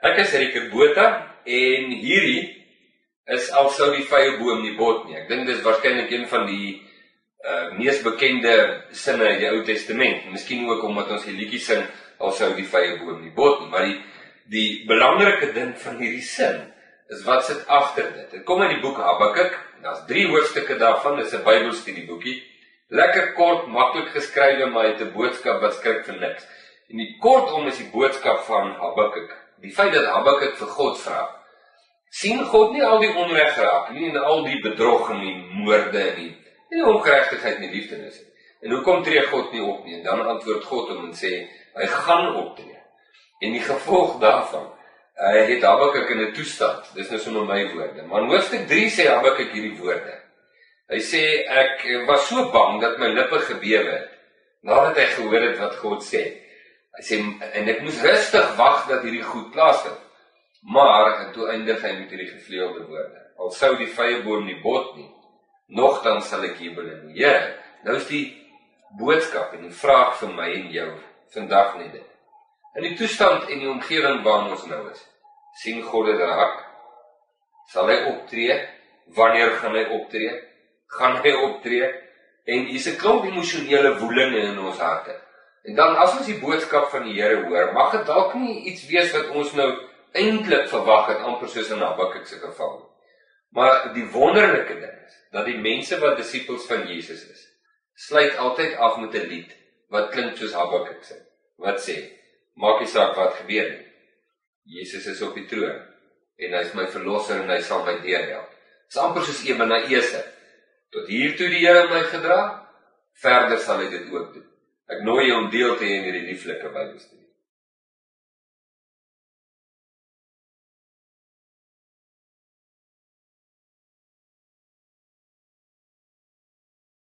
Ek is Rieke Botha en hierdie is al sou die vrye boom nie bot nie. Ek dink dis waarskynlik een van die mees bekende sinne in die Ou Testament. Miskien ook omdat ons die liedjie sing al sou die vrye boom nie bot nie, maar die belangrike ding van hierdie sin is wat sit agter dit. Dit kom in die boek Habakuk. Daar's 3 hoofstukke daarvan, dis 'n Bybelstudieboekie. Lekker kort, maklik geskrywe, maar het 'n boodskap wat skrik vir niks. En die kortom is die boodskap van Habakuk. Die feit dat Habakuk vir God vra. Sien God nie al die onreg raak nie, en al die bedrog en die moorde en die ongeregtigheid en die liefdenis nie. En hoekom tree God nie op nie? En dan antwoord God hom en sê, hy gaan optree. En die gevolg daarvan, het Habakuk in 'n toestand, dis nou sommer my woorde. Maar in hoofstuk 3 sê Habakuk hierdie woorde. Hy sê, ek was so bang dat my lippe gebewe het, nadat hy gehoor het wat God sê. Hy sê, en ek moes rustig wag dat hierdie goed plaasvind. Maar, toe eindig hy met hierdie gevleelde woorde. Al sou die vrye boom nie bot nie, nogtans sal ek jubel in die Here. Nou is die boodskap en die vraag vir my en jou vandag net dit. In die toestand en die omgewing waarin ons nou is, sien God dit raak? Sal hy optree? Wanneer gaan hy optree? Gaan hy optree? En hier's 'n klomp emosionele woelinge in ons harte. En dan as ons die boodskap van die Here hoor, mag dit dalk nie iets wees wat ons nou eintlik verwag het, amper soos in Habakuk se geval. Maar die wonderlike ding is, dat die mense wat disippels van Jesus is, sluit altyd af met 'n lied, wat klink soos Habakuk sing, wat sê, maak nie saak wat gebeur nie, Jesus is op die troon, en hy is my verlosser en hy sal my deurhelp. Dis amper soos Ebenezer, tot hier toe die Here my gedra, verder sal hy dit ook doen. Ek nooi jou om deel te hê in hierdie lieflike Bybelstudie.